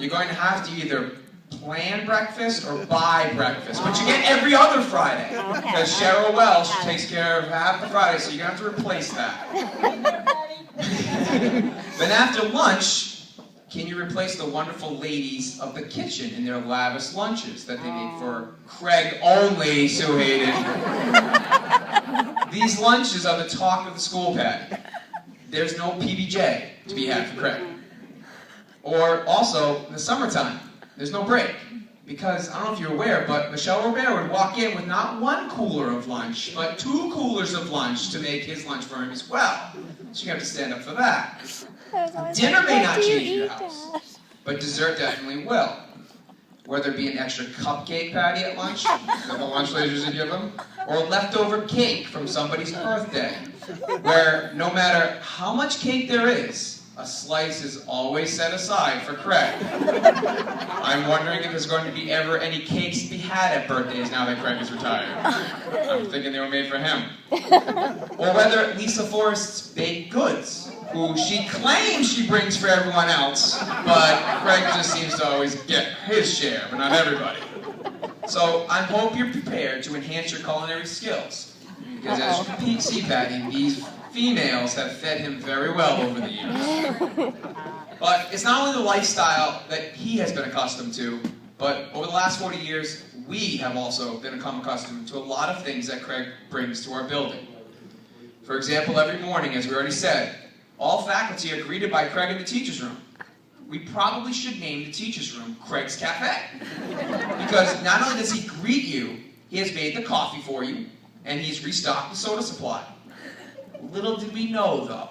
you're going to have to either plan breakfast or buy breakfast, but you get every other Friday, because Cheryl Welsh takes care of half the Friday, so you're going to have to replace that. Then after lunch, can you replace the wonderful ladies of the kitchen in their lavish lunches that they make for Craig only, Sue Hayden? These lunches are the talk of the school, Patty. There's no PBJ to be had for Craig. Or also, in the summertime, there's no break. Because, I don't know if you're aware, but Michelle Robert would walk in with not one cooler of lunch, but 2 coolers of lunch to make his lunch for him as well. So you have to stand up for that. Dinner may not change your house, but dessert definitely will. Whether it be an extra cupcake patty at lunch, that the lunch ladies would give them, or leftover cake from somebody's birthday, where no matter how much cake there is, a slice is always set aside for Craig. I'm wondering if there's going to be ever any cakes to be had at birthdays now that Craig is retired. I'm thinking they were made for him. Or whether Lisa Forrest's baked goods, who she claims she brings for everyone else, but Craig just seems to always get his share, but not everybody. So I hope you're prepared to enhance your culinary skills, because as you can see, Patty, these females have fed him very well over the years. But it's not only the lifestyle that he has been accustomed to, but over the last 40 years, we have also become accustomed to a lot of things that Craig brings to our building. For example, every morning, as we already said, all faculty are greeted by Craig in the teacher's room. We probably should name the teacher's room Craig's Cafe. Because not only does he greet you, he has made the coffee for you, and he's restocked the soda supply. Little did we know, though,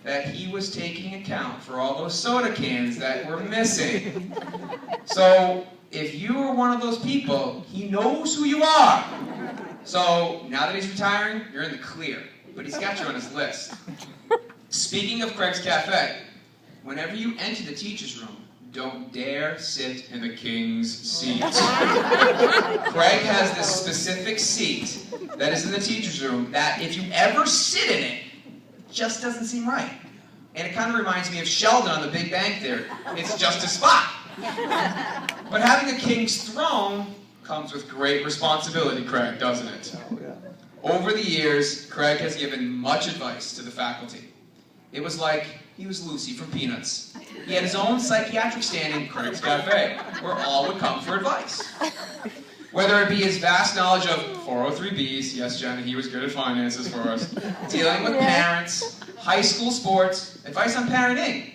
that he was taking account for all those soda cans that were missing. So, if you were one of those people, he knows who you are. So, now that he's retiring, you're in the clear. But he's got you on his list. Speaking of Craig's Cafe, whenever you enter the teacher's room, don't dare sit in the king's seat. Craig has this specific seat that is in the teacher's room that if you ever sit in it, just doesn't seem right. And it kind of reminds me of Sheldon on The Big Bang Theory. It's just a spot. But having a king's throne comes with great responsibility, Craig, doesn't it? Over the years, Craig has given much advice to the faculty. It was like he was Lucy from Peanuts. He had his own psychiatric stand in Craig's Cafe, where all would come for advice. Whether it be his vast knowledge of 403Bs, yes, Jenna, he was good at finances for us, dealing with parents, high school sports, advice on parenting,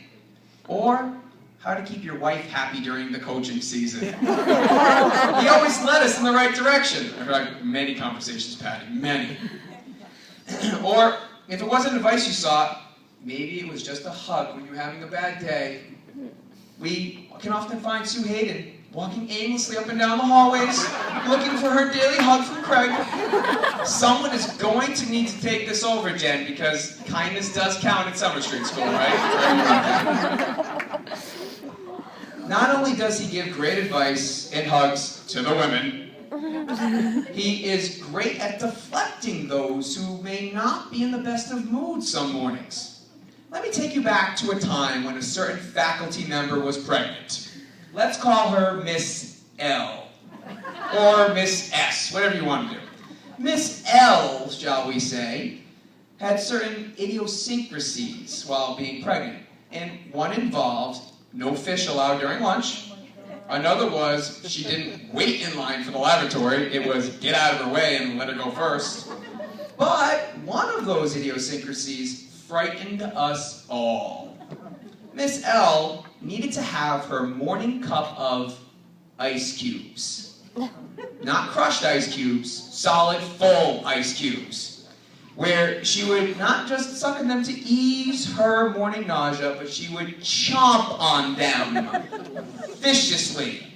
or how to keep your wife happy during the coaching season. He always led us in the right direction. I've had many conversations, Patty, many. Or, if it wasn't advice you sought, maybe it was just a hug when you're having a bad day. We can often find Sue Hayden walking aimlessly up and down the hallways, looking for her daily hug from Craig. Someone is going to need to take this over, Jen, because kindness does count at Summer Street School, right? Not only does he give great advice and hugs to the women, he is great at deflecting those who may not be in the best of moods some mornings. Let me take you back to a time when a certain faculty member was pregnant. Let's call her Miss L. Or Miss S, whatever you want to do. Miss L, shall we say, had certain idiosyncrasies while being pregnant. And one involved no fish allowed during lunch. Another was she didn't wait in line for the lavatory. It was get out of her way and let her go first. But one of those idiosyncrasies frightened us all. Miss L needed to have her morning cup of ice cubes. Not crushed ice cubes, solid, full ice cubes. Where she would not just suck on them to ease her morning nausea, but she would chomp on them viciously.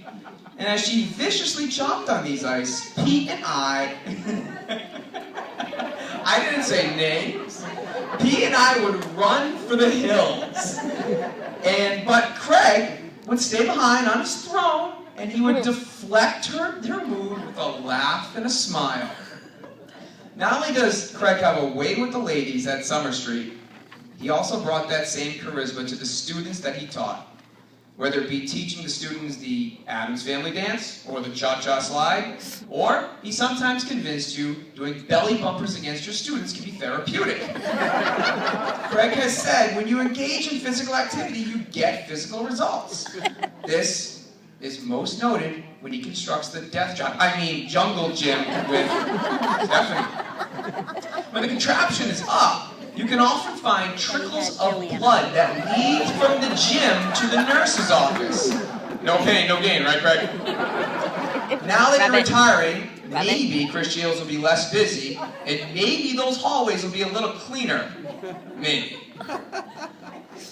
And as she viciously chomped on these ice, Pete and I didn't say names, Pete and I would run for the hills. But Craig would stay behind on his throne, and he would deflect their mood with a laugh and a smile. Not only does Craig have a way with the ladies at Summer Street, he also brought that same charisma to the students that he taught. whether it be teaching the students the Addams Family Dance or the Cha-Cha Slide, or he sometimes convinced you doing belly bumpers against your students can be therapeutic. Craig has said when you engage in physical activity, you get physical results. This is most noted when he constructs the jungle gym with Stephanie. When the contraption is up, you can often find trickles of blood that lead from the gym to the nurse's office. No pain, no gain, right, Craig? Now that you're retiring, maybe Chris Shields will be less busy, and maybe those hallways will be a little cleaner. Maybe.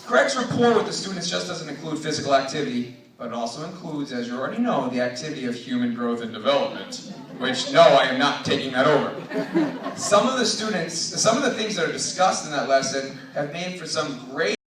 Craig's rapport with the students just doesn't include physical activity, but it also includes, as you already know, the activity of human growth and development. Which, no, I am not taking that over. Some of the things that are discussed in that lesson have made for some great